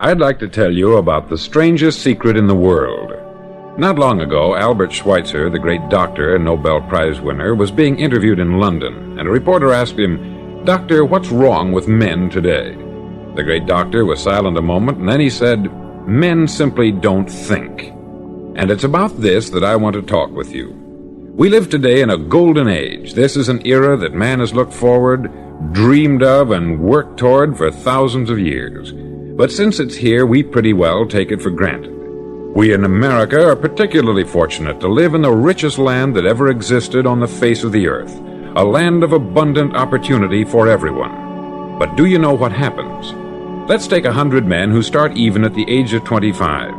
I'd like to tell you about the strangest secret in the world. Not long ago, Albert Schweitzer, the great doctor and Nobel Prize winner, was being interviewed in London, and a reporter asked him, "Doctor, what's wrong with men today?" The great doctor was silent a moment, and then he said, "Men simply don't think." And it's about this that I want to talk with you. We live today in a golden age. This is an era that man has looked forward, dreamed of, and worked toward for thousands of years. But since it's here, we pretty well take it for granted. We in America are particularly fortunate to live in the richest land that ever existed on the face of the earth, a land of abundant opportunity for everyone. But do you know what happens? Let's take 100 men who start even at the age of 25.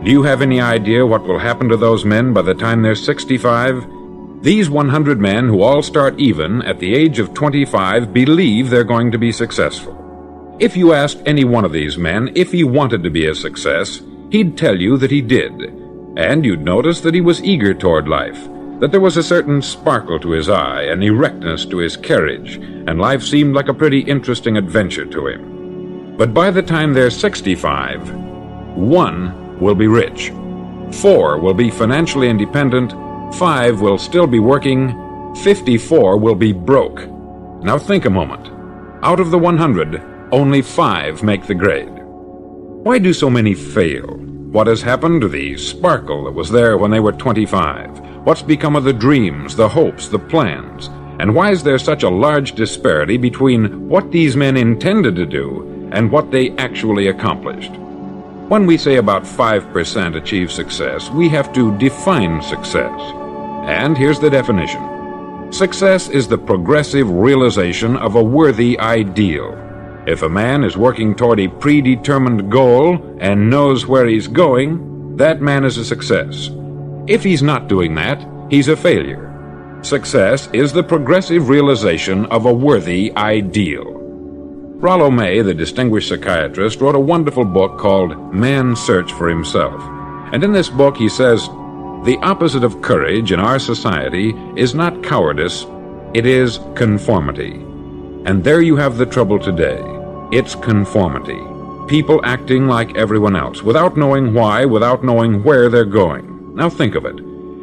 Do you have any idea what will happen to those men by the time they're 65? These 100 men who all start even at the age of 25 believe they're going to be successful. If you asked any one of these men if he wanted to be a success, he'd tell you that he did. And you'd notice that he was eager toward life, that there was a certain sparkle to his eye, an erectness to his carriage, and life seemed like a pretty interesting adventure to him. But by the time they're 65, 1 will be rich, 4 will be financially independent, 5 will still be working, 54 will be broke. Now think a moment. Out of the 100, only 5 make the grade. Why do so many fail? What has happened to the sparkle that was there when they were 25? What's become of the dreams, the hopes, the plans? And why is there such a large disparity between what these men intended to do and what they actually accomplished? When we say about 5% achieve success, we have to define success. And here's the definition. Success is the progressive realization of a worthy ideal. If a man is working toward a predetermined goal and knows where he's going, that man is a success. If he's not doing that, he's a failure. Success is the progressive realization of a worthy ideal. Rollo May, the distinguished psychiatrist, wrote a wonderful book called Man's Search for Himself. And in this book he says, the opposite of courage in our society is not cowardice, it is conformity. And there you have the trouble today. It's conformity. People acting like everyone else, without knowing why, without knowing where they're going. Now think of it.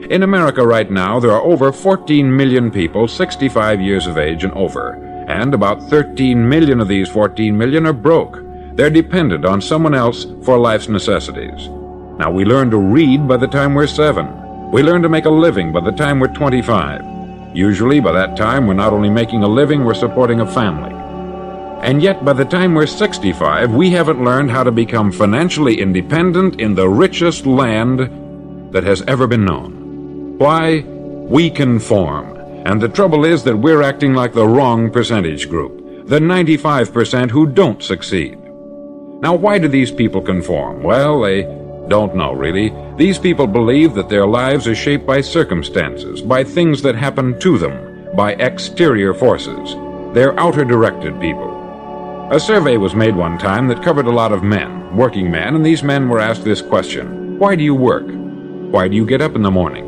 In America right now, there are over 14 million people 65 years of age and over, and about 13 million of these 14 million are broke. They're dependent on someone else for life's necessities. Now we learn to read by the time we're 7. We learn to make a living by the time we're 25. Usually by that time we're not only making a living, we're supporting a family. And yet by the time we're 65, we haven't learned how to become financially independent in the richest land that has ever been known. Why? We conform. And the trouble is that we're acting like the wrong percentage group, the 95% who don't succeed. Now why do these people conform? Well, they don't know really. These people believe that their lives are shaped by circumstances, by things that happen to them, by exterior forces. They're outer-directed people. A survey was made one time that covered a lot of men, working men, and these men were asked this question: why do you work? Why do you get up in the morning?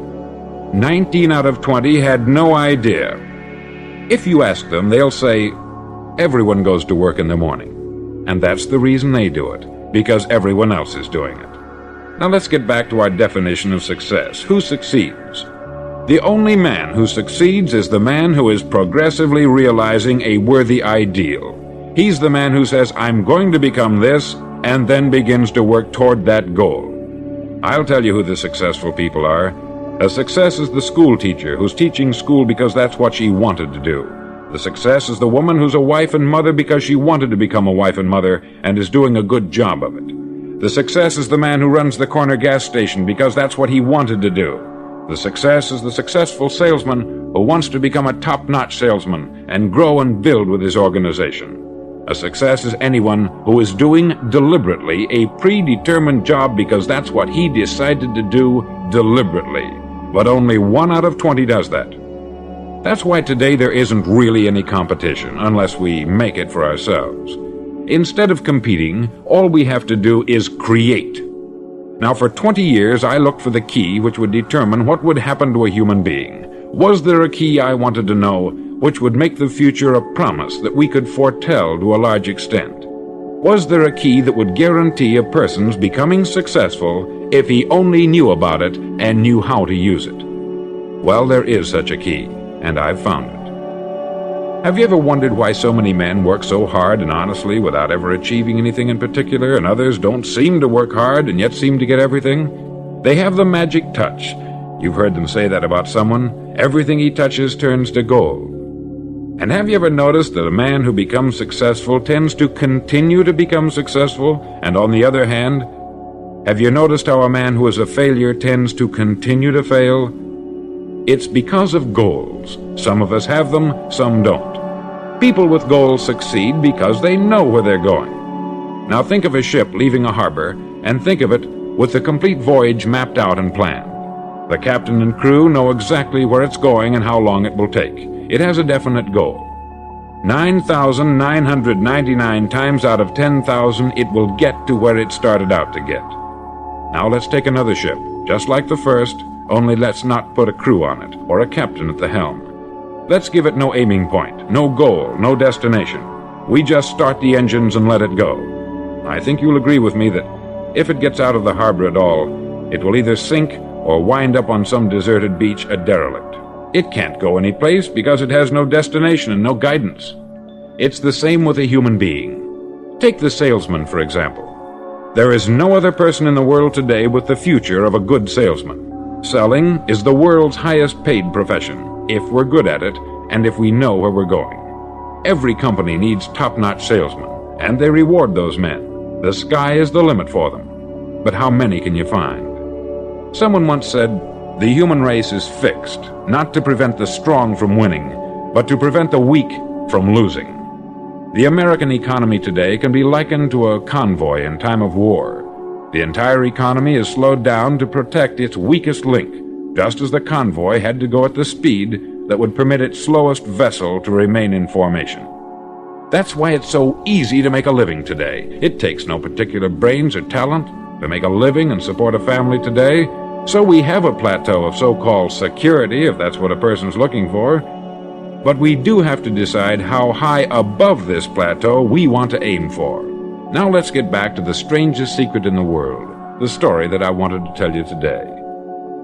19 out of 20 had no idea. If you ask them, they'll say, everyone goes to work in the morning. And that's the reason they do it, because everyone else is doing it. Now let's get back to our definition of success. Who succeeds? The only man who succeeds is the man who is progressively realizing a worthy ideal. He's the man who says, I'm going to become this, and then begins to work toward that goal. I'll tell you who the successful people are. A success is the school teacher who's teaching school because that's what she wanted to do. The success is the woman who's a wife and mother because she wanted to become a wife and mother and is doing a good job of it. The success is the man who runs the corner gas station because that's what he wanted to do. The success is the successful salesman who wants to become a top-notch salesman and grow and build with his organization. A success is anyone who is doing deliberately a predetermined job because that's what he decided to do deliberately. But only 1 out of 20 does that. That's why today there isn't really any competition unless we make it for ourselves. Instead of competing, all we have to do is create. Now for 20 years I looked for the key which would determine what would happen to a human being. Was there a key I wanted to know which would make the future a promise that we could foretell to a large extent? Was there a key that would guarantee a person's becoming successful if he only knew about it and knew how to use it? Well, there is such a key, and I've found it. Have you ever wondered why so many men work so hard and honestly without ever achieving anything in particular, and others don't seem to work hard and yet seem to get everything? They have the magic touch. You've heard them say that about someone. Everything he touches turns to gold. And have you ever noticed that a man who becomes successful tends to continue to become successful? And on the other hand, have you noticed how a man who is a failure tends to continue to fail? It's because of goals. Some of us have them, some don't. People with goals succeed because they know where they're going. Now think of a ship leaving a harbor, and think of it with the complete voyage mapped out and planned. The captain and crew know exactly where it's going and how long it will take. It has a definite goal. 9,999 times out of 10,000 it will get to where it started out to get. Now let's take another ship, just like the first, only let's not put a crew on it, or a captain at the helm. Let's give it no aiming point, no goal, no destination. We just start the engines and let it go. I think you'll agree with me that if it gets out of the harbor at all, it will either sink or wind up on some deserted beach a derelict. It can't go any place because it has no destination and no guidance. It's the same with a human being. Take the salesman, for example. There is no other person in the world today with the future of a good salesman. Selling is the world's highest paid profession, if we're good at it and if we know where we're going. Every company needs top-notch salesmen, and they reward those men. The sky is the limit for them. But how many can you find? Someone once said, "The human race is fixed, not to prevent the strong from winning, but to prevent the weak from losing." The American economy today can be likened to a convoy in time of war. The entire economy is slowed down to protect its weakest link, just as the convoy had to go at the speed that would permit its slowest vessel to remain in formation. That's why it's so easy to make a living today. It takes no particular brains or talent to make a living and support a family today. So we have a plateau of so-called security, if that's what a person's looking for. But we do have to decide how high above this plateau we want to aim for. Now let's get back to the strangest secret in the world, the story that I wanted to tell you today.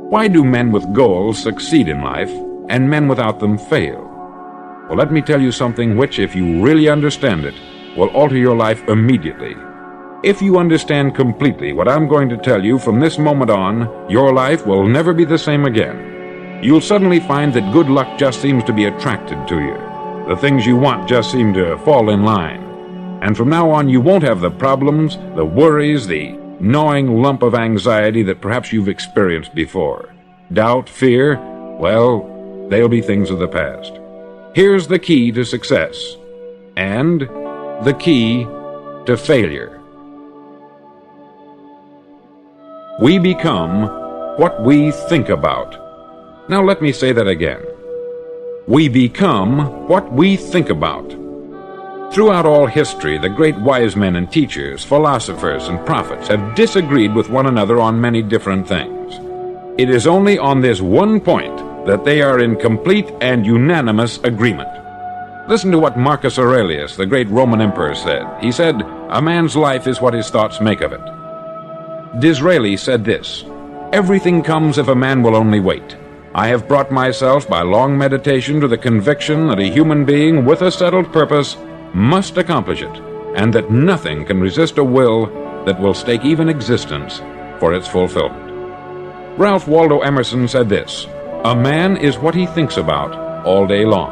Why do men with goals succeed in life, and men without them fail? Well, let me tell you something which, if you really understand it, will alter your life immediately. If you understand completely what I'm going to tell you from this moment on, your life will never be the same again. You'll suddenly find that good luck just seems to be attracted to you. The things you want just seem to fall in line. And from now on, you won't have the problems, the worries, the gnawing lump of anxiety that perhaps you've experienced before. Doubt, fear, well, they'll be things of the past. Here's the key to success, and the key to failure. We become what we think about. Now let me say that again. We become what we think about. Throughout all history, the great wise men and teachers, philosophers and prophets have disagreed with one another on many different things. It is only on this one point that they are in complete and unanimous agreement. Listen to what Marcus Aurelius, the great Roman emperor, said. He said, "A man's life is what his thoughts make of it." Disraeli said this, "Everything comes if a man will only wait. I have brought myself by long meditation to the conviction that a human being with a settled purpose must accomplish it, and that nothing can resist a will that will stake even existence for its fulfillment." Ralph Waldo Emerson said this, "A man is what he thinks about all day long."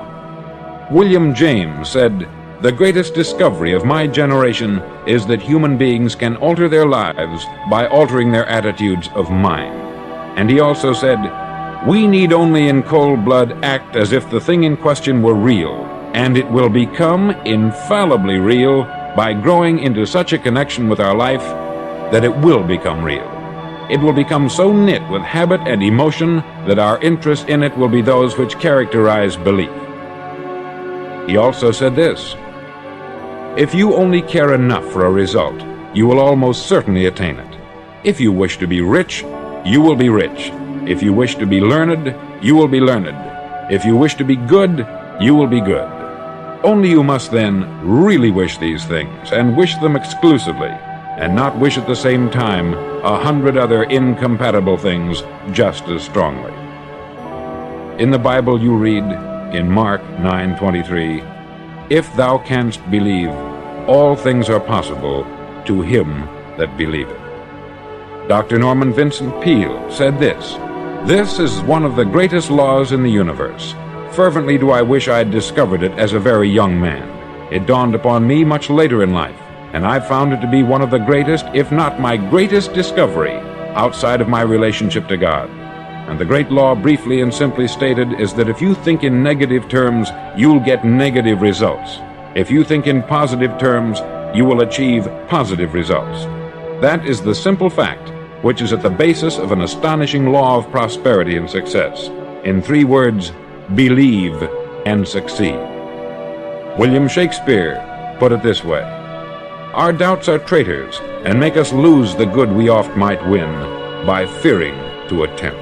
William James said, "The greatest discovery of my generation is that human beings can alter their lives by altering their attitudes of mind." And he also said, "We need only in cold blood act as if the thing in question were real, and it will become infallibly real by growing into such a connection with our life that it will become real. It will become so knit with habit and emotion that our interest in it will be those which characterize belief." He also said this, "If you only care enough for a result, you will almost certainly attain it. If you wish to be rich, you will be rich. If you wish to be learned, you will be learned. If you wish to be good, you will be good." Only you must then really wish these things, and wish them exclusively, and not wish at the same time 100 other incompatible things just as strongly. In the Bible you read, in Mark 9:23, "If thou canst believe, all things are possible to him that believeth." Dr. Norman Vincent Peale said this, "This is one of the greatest laws in the universe. Fervently do I wish I had discovered it as a very young man. It dawned upon me much later in life, and I found it to be one of the greatest, if not my greatest discovery, outside of my relationship to God. And the great law, briefly and simply stated, is that if you think in negative terms, you'll get negative results. If you think in positive terms, you will achieve positive results. That is the simple fact which is at the basis of an astonishing law of prosperity and success. In 3 words, believe and succeed." William Shakespeare put it this way, "Our doubts are traitors, and make us lose the good we oft might win, by fearing to attempt."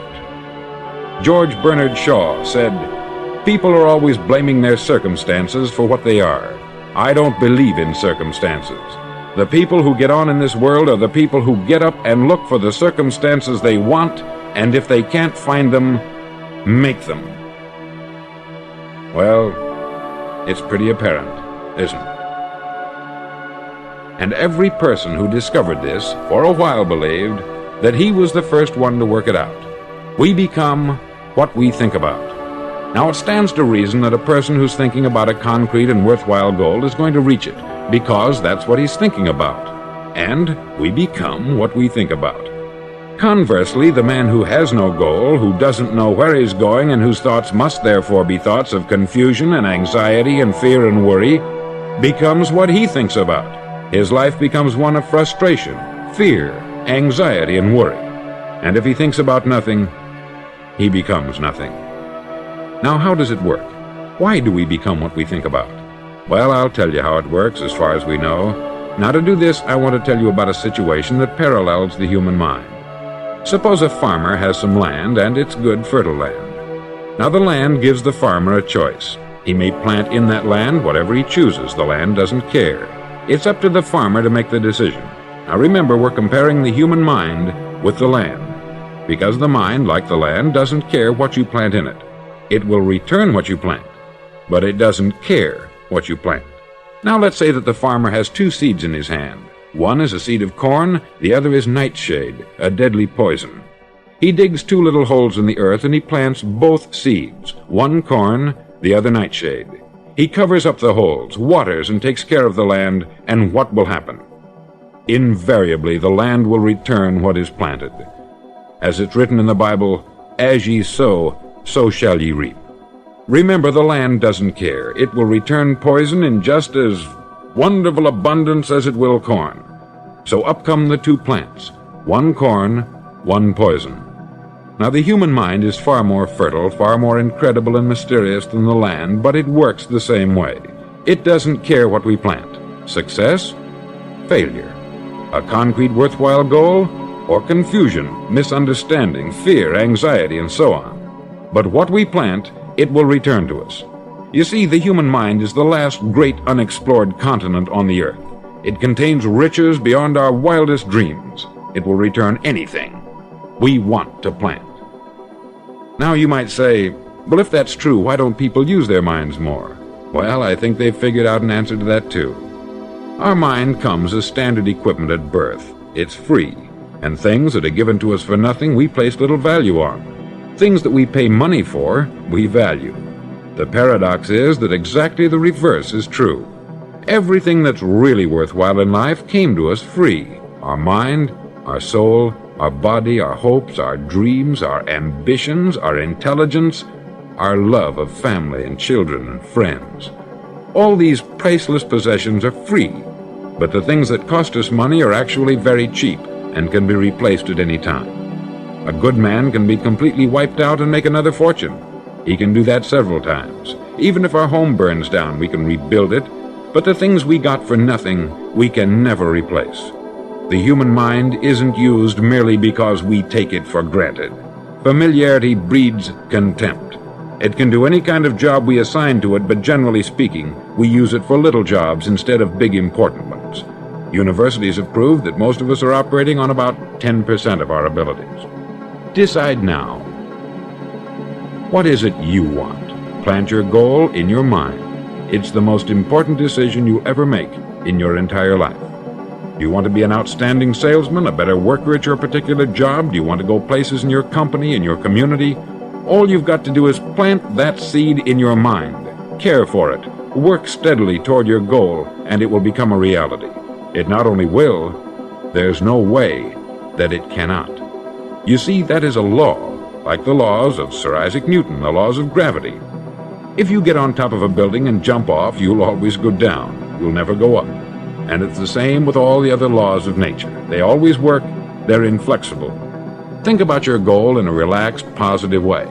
George Bernard Shaw said, "People are always blaming their circumstances for what they are. I don't believe in circumstances. The people who get on in this world are the people who get up and look for the circumstances they want, and if they can't find them, make them." Well, it's pretty apparent, isn't it? And every person who discovered this for a while believed that he was the first one to work it out. We become what we think about. Now it stands to reason that a person who's thinking about a concrete and worthwhile goal is going to reach it, because that's what he's thinking about. And we become what we think about. Conversely, the man who has no goal, who doesn't know where he's going, and whose thoughts must therefore be thoughts of confusion and anxiety and fear and worry, becomes what he thinks about. His life becomes one of frustration, fear, anxiety, and worry. And if he thinks about nothing, he becomes nothing. Now, how does it work? Why do we become what we think about? Well, I'll tell you how it works as far as we know. Now, to do this, I want to tell you about a situation that parallels the human mind. Suppose a farmer has some land, and it's good, fertile land. Now, the land gives the farmer a choice. He may plant in that land whatever he chooses. The land doesn't care. It's up to the farmer to make the decision. Now, remember, we're comparing the human mind with the land, because the mind, like the land, doesn't care what you plant in it. It will return what you plant, but it doesn't care what you plant. Now, let's say that the farmer has 2 seeds in his hand. One is a seed of corn, the other is nightshade, a deadly poison. He digs 2 little holes in the earth and he plants both seeds, one corn, the other nightshade. He covers up the holes, waters, and takes care of the land, and what will happen? Invariably, the land will return what is planted. As it's written in the Bible, "As ye sow, so shall ye reap." Remember, the land doesn't care. It will return poison in just as wonderful abundance as it will corn. So up come the 2 plants, one corn, one poison. Now, the human mind is far more fertile, far more incredible and mysterious than the land, but it works the same way. It doesn't care what we plant. Success, failure. A concrete, worthwhile goal, or confusion, misunderstanding, fear, anxiety, and so on. But what we plant, it will return to us. You see, the human mind is the last great unexplored continent on the earth. It contains riches beyond our wildest dreams. It will return anything we want to plant. Now you might say, well, if that's true, why don't people use their minds more? Well, I think they've figured out an answer to that too. Our mind comes as standard equipment at birth. It's free, and things that are given to us for nothing we place little value on. Things that we pay money for, we value. The paradox is that exactly the reverse is true. Everything that's really worthwhile in life came to us free. Our mind, our soul, our body, our hopes, our dreams, our ambitions, our intelligence, our love of family and children and friends. All these priceless possessions are free, but the things that cost us money are actually very cheap and can be replaced at any time. A good man can be completely wiped out and make another fortune. He can do that several times. Even if our home burns down, we can rebuild it, but the things we got for nothing, we can never replace. The human mind isn't used merely because we take it for granted. Familiarity breeds contempt. It can do any kind of job we assign to it, but generally speaking, we use it for little jobs instead of big important ones. Universities have proved that most of us are operating on about 10% of our abilities. Decide now. What is it you want? Plant your goal in your mind. It's the most important decision you ever make in your entire life. Do you want to be an outstanding salesman, a better worker at your particular job? Do you want to go places in your company, in your community? All you've got to do is plant that seed in your mind. Care for it. Work steadily toward your goal, and it will become a reality. It not only will, there's no way that it cannot. You see, that is a law, like the laws of Sir Isaac Newton, the laws of gravity. If you get on top of a building and jump off, you'll always go down. You'll never go up. And it's the same with all the other laws of nature. They always work. They're inflexible. Think about your goal in a relaxed, positive way.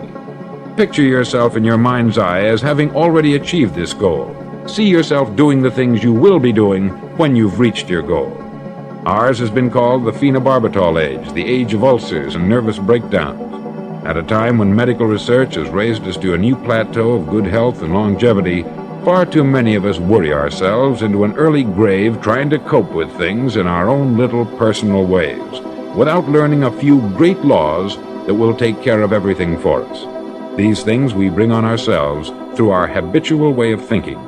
Picture yourself in your mind's eye as having already achieved this goal. See yourself doing the things you will be doing when you've reached your goal. Ours has been called the phenobarbital age, the age of ulcers and nervous breakdowns. At a time when medical research has raised us to a new plateau of good health and longevity, far too many of us worry ourselves into an early grave trying to cope with things in our own little personal ways, without learning a few great laws that will take care of everything for us. These things we bring on ourselves through our habitual way of thinking.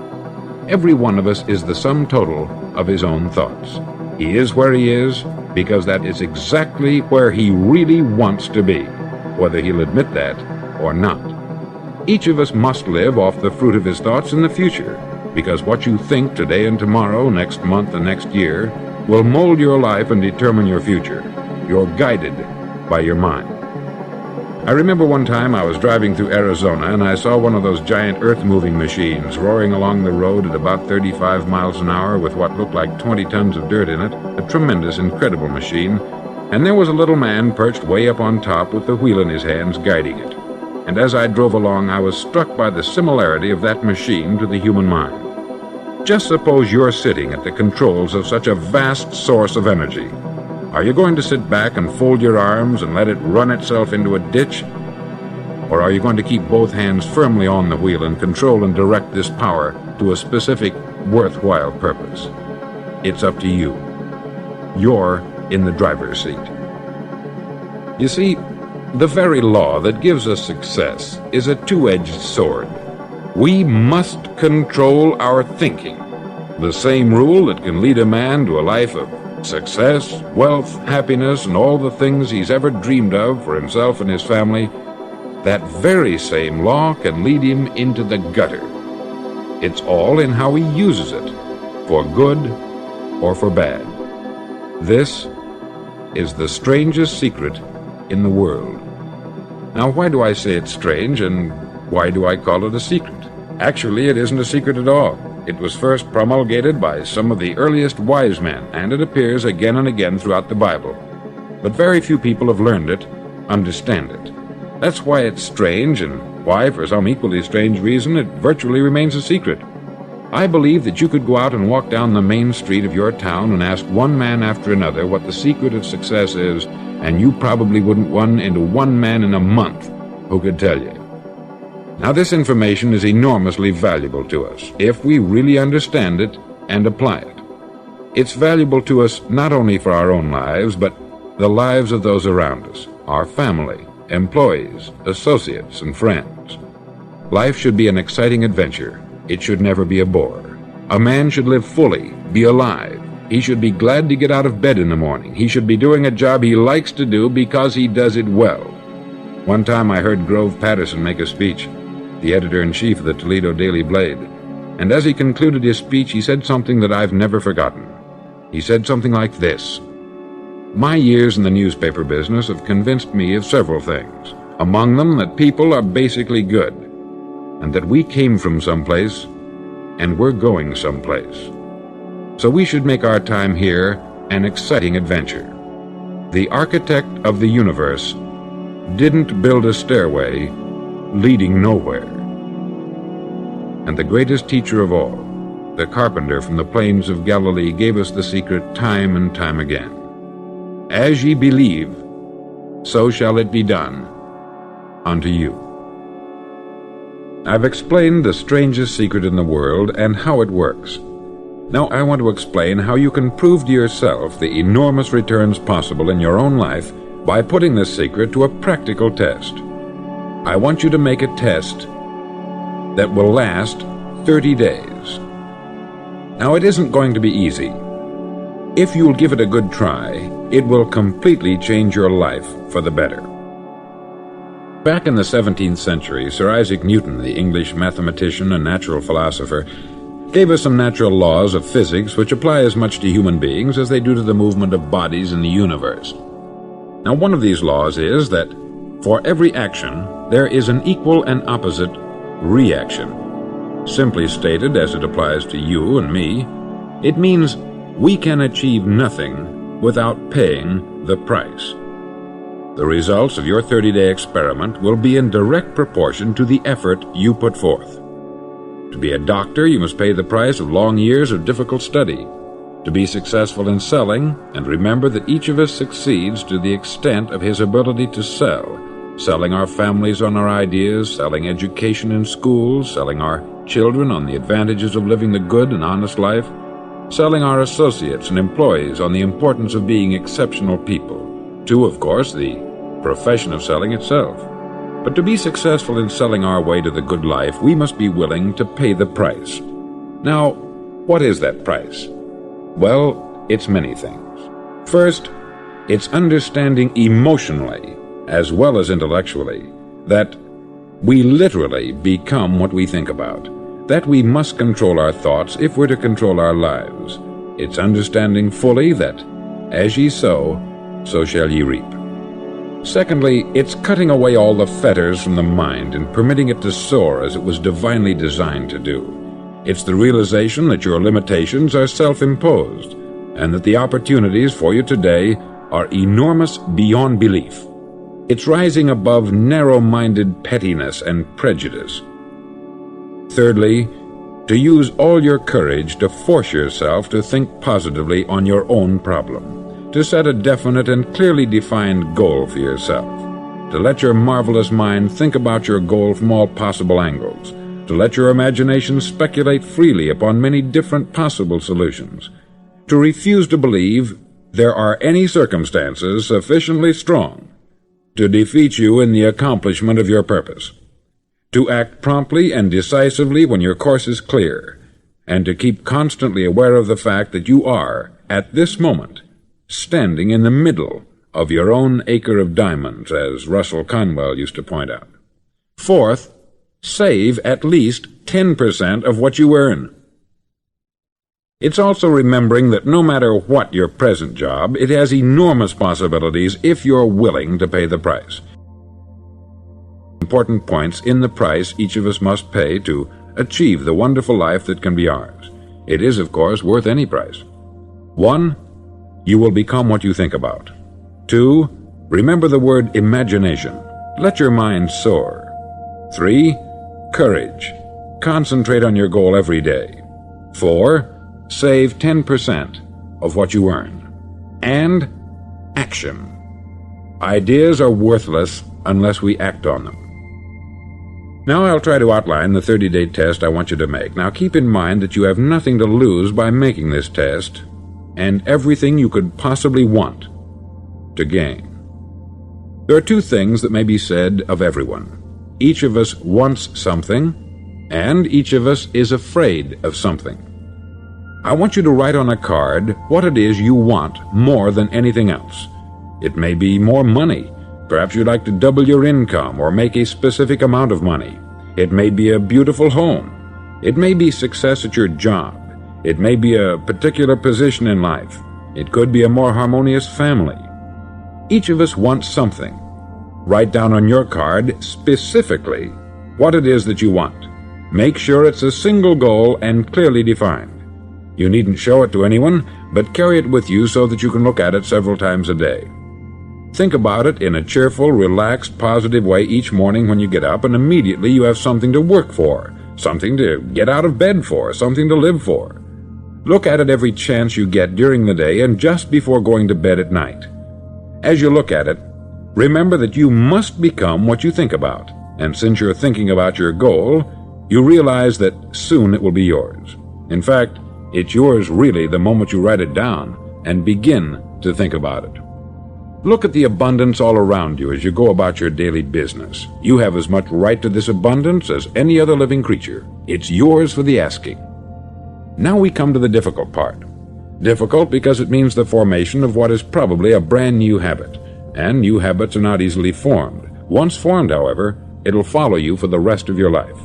Every one of us is the sum total of his own thoughts. He is where he is because that is exactly where he really wants to be, whether he'll admit that or not. Each of us must live off the fruit of his thoughts in the future, because what you think today and tomorrow, next month and next year, will mold your life and determine your future. You're guided by your mind. I remember one time I was driving through Arizona and I saw one of those giant earth-moving machines roaring along the road at about 35 miles an hour with what looked like 20 tons of dirt in it, a tremendous, incredible machine, and there was a little man perched way up on top with the wheel in his hands guiding it. And as I drove along, I was struck by the similarity of that machine to the human mind. Just suppose you're sitting at the controls of such a vast source of energy. Are you going to sit back and fold your arms and let it run itself into a ditch? Or are you going to keep both hands firmly on the wheel and control and direct this power to a specific, worthwhile purpose? It's up to you. You're in the driver's seat. You see, the very law that gives us success is a two-edged sword. We must control our thinking. The same rule that can lead a man to a life of success, wealth, happiness, and all the things he's ever dreamed of for himself and his family, that very same law can lead him into the gutter. It's all in how he uses it, for good or for bad. This is the strangest secret in the world. Now, why do I say it's strange, and why do I call it a secret? Actually, it isn't a secret at all. It was first promulgated by some of the earliest wise men, and it appears again and again throughout the Bible. But very few people have learned it, understand it. That's why it's strange, and why, for some equally strange reason, it virtually remains a secret. I believe that you could go out and walk down the main street of your town and ask one man after another what the secret of success is, and you probably wouldn't run into one man in a month who could tell you. Now, this information is enormously valuable to us if we really understand it and apply it. It's valuable to us not only for our own lives, but the lives of those around us, our family, employees, associates, and friends. Life should be an exciting adventure. It should never be a bore. A man should live fully, be alive. He should be glad to get out of bed in the morning. He should be doing a job he likes to do because he does it well. One time I heard Grove Patterson make a speech, the editor-in-chief of the Toledo Daily Blade, and as he concluded his speech, he said something that I've never forgotten. He said something like this: "My years in the newspaper business have convinced me of several things, among them that people are basically good, and that we came from someplace, and we're going someplace. So we should make our time here an exciting adventure. The architect of the universe didn't build a stairway leading nowhere. And the greatest teacher of all, the carpenter from the plains of Galilee, gave us the secret time and time again. As ye believe, so shall it be done unto you." I've explained the strangest secret in the world and how it works. Now I want to explain how you can prove to yourself the enormous returns possible in your own life by putting this secret to a practical test. I want you to make a test that will last 30 days. Now it isn't going to be easy. If you'll give it a good try, it will completely change your life for the better. Back in the 17th century, Sir Isaac Newton, the English mathematician and natural philosopher, gave us some natural laws of physics which apply as much to human beings as they do to the movement of bodies in the universe. Now, one of these laws is that for every action, there is an equal and opposite reaction. Simply stated, as it applies to you and me, it means we can achieve nothing without paying the price. The results of your 30-day experiment will be in direct proportion to the effort you put forth. To be a doctor, you must pay the price of long years of difficult study. To be successful in selling, and remember that each of us succeeds to the extent of his ability to sell, selling our families on our ideas, selling education in schools, selling our children on the advantages of living the good and honest life, selling our associates and employees on the importance of being exceptional people, to, of course, the profession of selling itself. But to be successful in selling our way to the good life, we must be willing to pay the price. Now, what is that price? Well, it's many things. First, it's understanding emotionally, as well as intellectually, that we literally become what we think about, that we must control our thoughts if we're to control our lives. It's understanding fully that, as ye sow, so shall ye reap. Secondly, it's cutting away all the fetters from the mind and permitting it to soar as it was divinely designed to do. It's the realization that your limitations are self-imposed and that the opportunities for you today are enormous beyond belief. It's rising above narrow-minded pettiness and prejudice. Thirdly, to use all your courage to force yourself to think positively on your own problem, to set a definite and clearly defined goal for yourself, to let your marvelous mind think about your goal from all possible angles, to let your imagination speculate freely upon many different possible solutions, to refuse to believe there are any circumstances sufficiently strong to defeat you in the accomplishment of your purpose, to act promptly and decisively when your course is clear, and to keep constantly aware of the fact that you are, at this moment, standing in the middle of your own acre of diamonds, as Russell Conwell used to point out. Fourth, save at least 10% of what you earn. It's also remembering that no matter what your present job, it has enormous possibilities if you're willing to pay the price. Important points in the price each of us must pay to achieve the wonderful life that can be ours. It is, of course, worth any price. 1. You will become what you think about. 2. Remember the word imagination. Let your mind soar. 3. Courage. Concentrate on your goal every day. 4. Save 10% of what you earn. And action. Ideas are worthless unless we act on them. Now I'll try to outline the 30-day test I want you to make. Now keep in mind that you have nothing to lose by making this test, and everything you could possibly want to gain. There are two things that may be said of everyone. Each of us wants something, and each of us is afraid of something. I want you to write on a card what it is you want more than anything else. It may be more money. Perhaps you'd like to double your income or make a specific amount of money. It may be a beautiful home. It may be success at your job. It may be a particular position in life. It could be a more harmonious family. Each of us wants something. Write down on your card specifically what it is that you want. Make sure it's a single goal and clearly defined. You needn't show it to anyone, but carry it with you so that you can look at it several times a day. Think about it in a cheerful, relaxed, positive way each morning when you get up, and immediately you have something to work for, something to get out of bed for, something to live for. Look at it every chance you get during the day and just before going to bed at night. As you look at it, remember that you must become what you think about. and since you're thinking about your goal, you realize that soon it will be yours. In fact, it's yours really the moment you write it down and begin to think about it. Look at the abundance all around you as you go about your daily business. You have as much right to this abundance as any other living creature. It's yours for the asking. Now we come to the difficult part. Difficult because it means the formation of what is probably a brand new habit, and new habits are not easily formed. Once formed, however, it'll follow you for the rest of your life.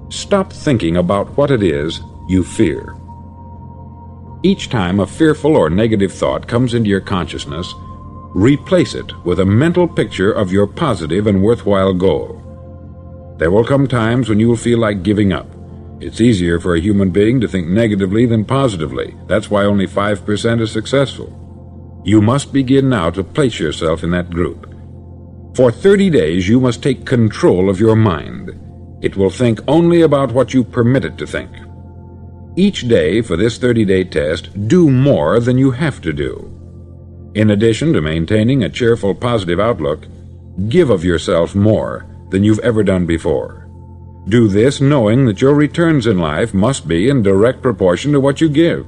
Stop thinking about what it is you fear. Each time a fearful or negative thought comes into your consciousness, replace it with a mental picture of your positive and worthwhile goal. There will come times when you will feel like giving up. It's easier for a human being to think negatively than positively. That's why only 5% is successful. You must begin now to place yourself in that group. For 30 days, you must take control of your mind. It will think only about what you permit it to think. Each day for this 30-day test, do more than you have to do. In addition to maintaining a cheerful, positive outlook, give of yourself more than you've ever done before. Do this knowing that your returns in life must be in direct proportion to what you give.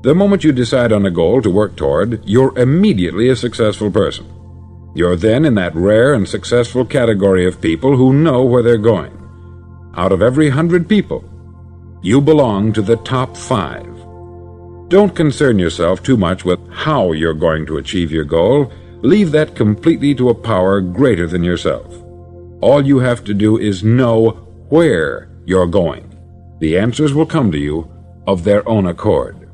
The moment you decide on a goal to work toward, you're immediately a successful person. You're then in that rare and successful category of people who know where they're going. Out of every 100 people, you belong to the top 5. Don't concern yourself too much with how you're going to achieve your goal. Leave that completely to a power greater than yourself. All you have to do is know where you're going. The answers will come to you of their own accord.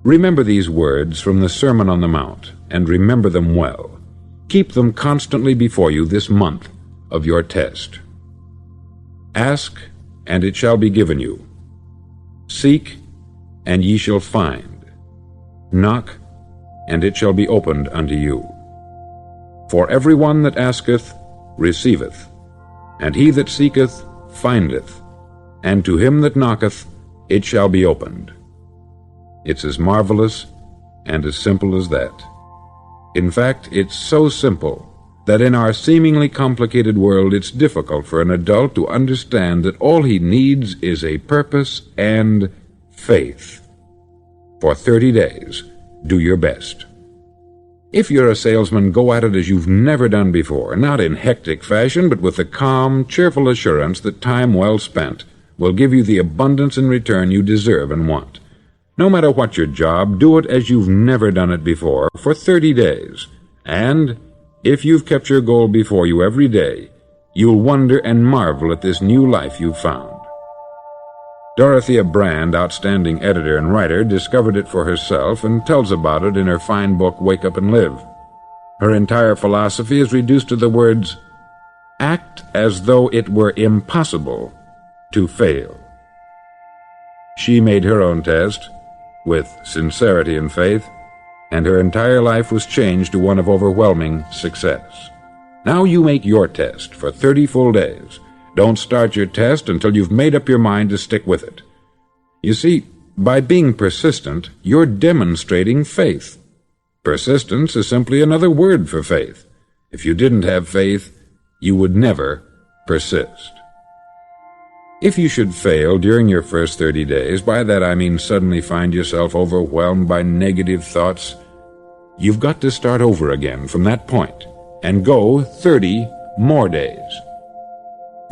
Remember these words from the Sermon on the Mount, and remember them well. Keep them constantly before you this month of your test. Ask, and it shall be given you. Seek, and ye shall find. Knock, and it shall be opened unto you. For every one that asketh receiveth, and he that seeketh findeth, and to him that knocketh it shall be opened. It's as marvelous and as simple as that. In fact, it's so simple that in our seemingly complicated world it's difficult for an adult to understand that all he needs is a purpose and faith. For 30 days, do your best. If you're a salesman, go at it as you've never done before, not in hectic fashion, but with the calm, cheerful assurance that time well spent will give you the abundance in return you deserve and want. No matter what your job, do it as you've never done it before for 30 days. And if you've kept your goal before you every day, you'll wonder and marvel at this new life you've found. Dorothea Brand, outstanding editor and writer, discovered it for herself and tells about it in her fine book, Wake Up and Live. Her entire philosophy is reduced to the words, act as though it were impossible to fail. She made her own test with sincerity and faith, and her entire life was changed to one of overwhelming success. Now you make your test for 30 full days. Don't start your test until you've made up your mind to stick with it. You see, by being persistent, you're demonstrating faith. Persistence is simply another word for faith. If you didn't have faith, you would never persist. If you should fail during your first 30 days, by that I mean suddenly find yourself overwhelmed by negative thoughts, you've got to start over again from that point and go 30 more days.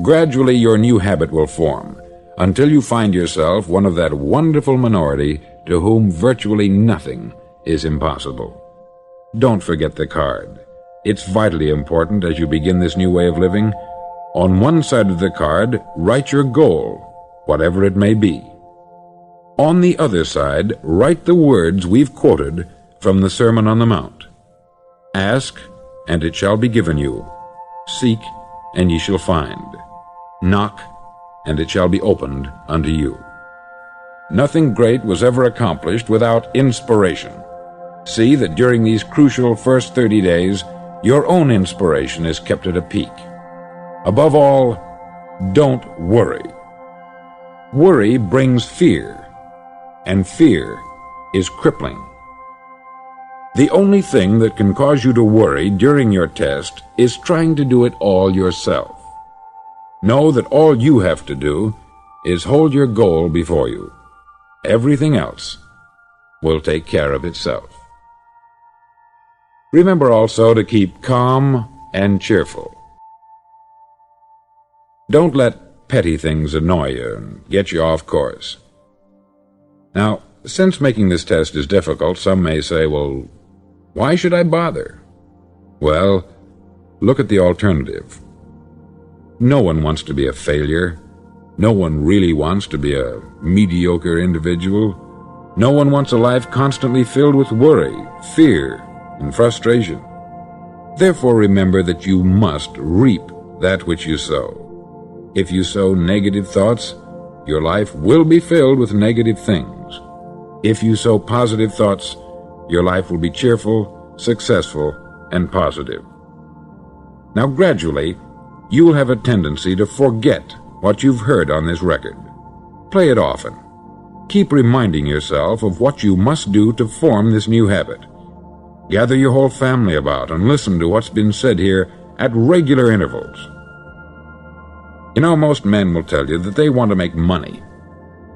Gradually your new habit will form until you find yourself one of that wonderful minority to whom virtually nothing is impossible. Don't forget the card. It's vitally important as you begin this new way of living. On one side of the card, write your goal, whatever it may be. On the other side, write the words we've quoted from the Sermon on the Mount. Ask, and it shall be given you. Seek, and ye shall find. Knock, and it shall be opened unto you. Nothing great was ever accomplished without inspiration. See that during these crucial first 30 days, your own inspiration is kept at a peak. Above all, don't worry. Worry brings fear, and fear is crippling. The only thing that can cause you to worry during your test is trying to do it all yourself. Know that all you have to do is hold your goal before you. Everything else will take care of itself. Remember also to keep calm and cheerful. Don't let petty things annoy you and get you off course. Now, since making this test is difficult, some may say, well, why should I bother? Well, look at the alternative. No one wants to be a failure. No one really wants to be a mediocre individual. No one wants a life constantly filled with worry, fear, and frustration. Therefore, remember that you must reap that which you sow. If you sow negative thoughts, your life will be filled with negative things. If you sow positive thoughts, your life will be cheerful, successful, and positive. Now, gradually, you will have a tendency to forget what you've heard on this record. Play it often. Keep reminding yourself of what you must do to form this new habit. Gather your whole family about and listen to what's been said here at regular intervals. You know, most men will tell you that they want to make money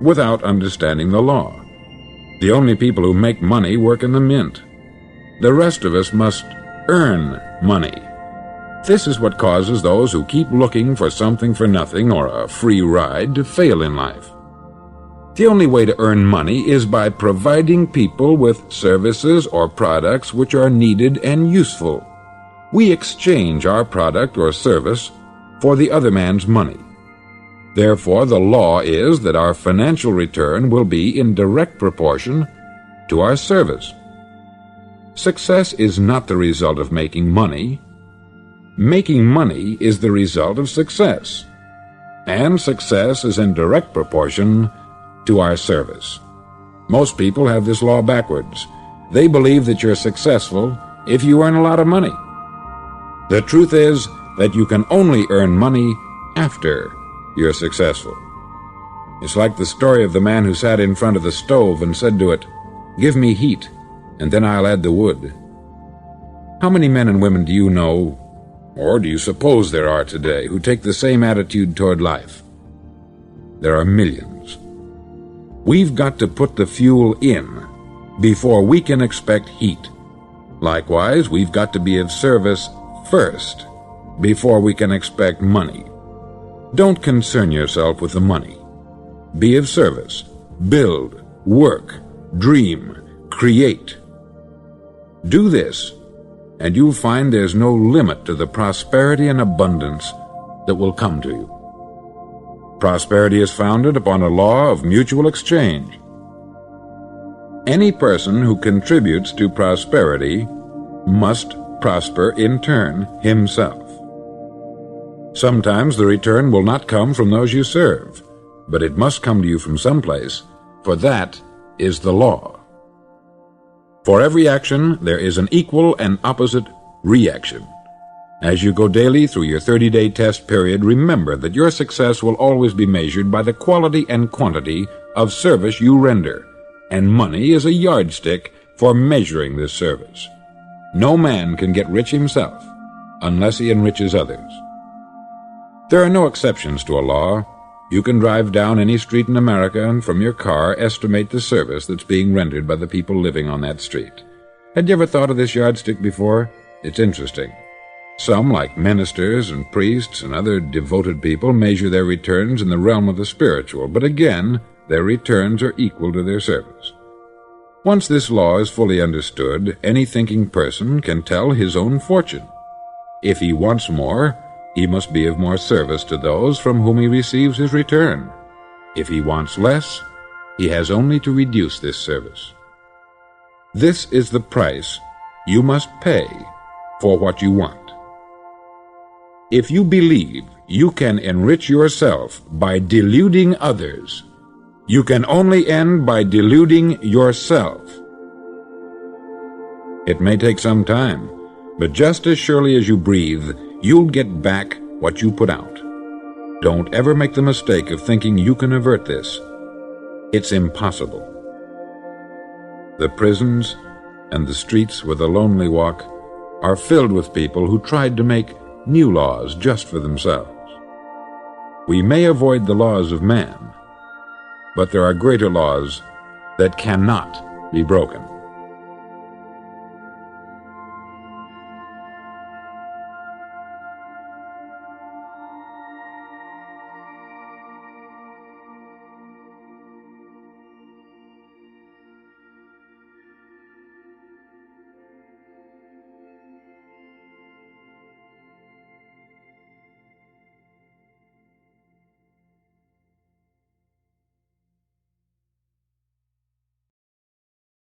without understanding the law. The only people who make money work in the mint. The rest of us must earn money. This is what causes those who keep looking for something for nothing or a free ride to fail in life. The only way to earn money is by providing people with services or products which are needed and useful. We exchange our product or service for the other man's money. Therefore, the law is that our financial return will be in direct proportion to our service. Success is not the result of making money. Making money is the result of success, and success is in direct proportion to our service. Most people have this law backwards. They believe that you're successful if you earn a lot of money. The truth is that you can only earn money after you're successful. It's like the story of the man who sat in front of the stove and said to it, "Give me heat, and then I'll add the wood." How many men and women do you know, or do you suppose there are today, who take the same attitude toward life? There are millions. We've got to put the fuel in before we can expect heat. Likewise, we've got to be of service first before we can expect money. Don't concern yourself with the money. Be of service. Build, work, dream, create. Do this, and you'll find there's no limit to the prosperity and abundance that will come to you. Prosperity is founded upon a law of mutual exchange. Any person who contributes to prosperity must prosper in turn himself. Sometimes the return will not come from those you serve, but it must come to you from someplace, for that is the law. For every action, there is an equal and opposite reaction. As you go daily through your 30-day test period, remember that your success will always be measured by the quality and quantity of service you render, and money is a yardstick for measuring this service. No man can get rich himself unless he enriches others. There are no exceptions to a law. You can drive down any street in America and from your car estimate the service that's being rendered by the people living on that street. Had you ever thought of this yardstick before? It's interesting. Some, like ministers and priests and other devoted people, measure their returns in the realm of the spiritual, but again, their returns are equal to their service. Once this law is fully understood, any thinking person can tell his own fortune. If he wants more, he must be of more service to those from whom he receives his return. If he wants less, he has only to reduce this service. This is the price you must pay for what you want. If you believe you can enrich yourself by deluding others, you can only end by deluding yourself. It may take some time, but just as surely as you breathe, you'll get back what you put out. Don't ever make the mistake of thinking you can avert this. It's impossible. The prisons, and the streets where the lonely walk are filled with people who tried to make new laws just for themselves. We may avoid the laws of man, but there are greater laws that cannot be broken.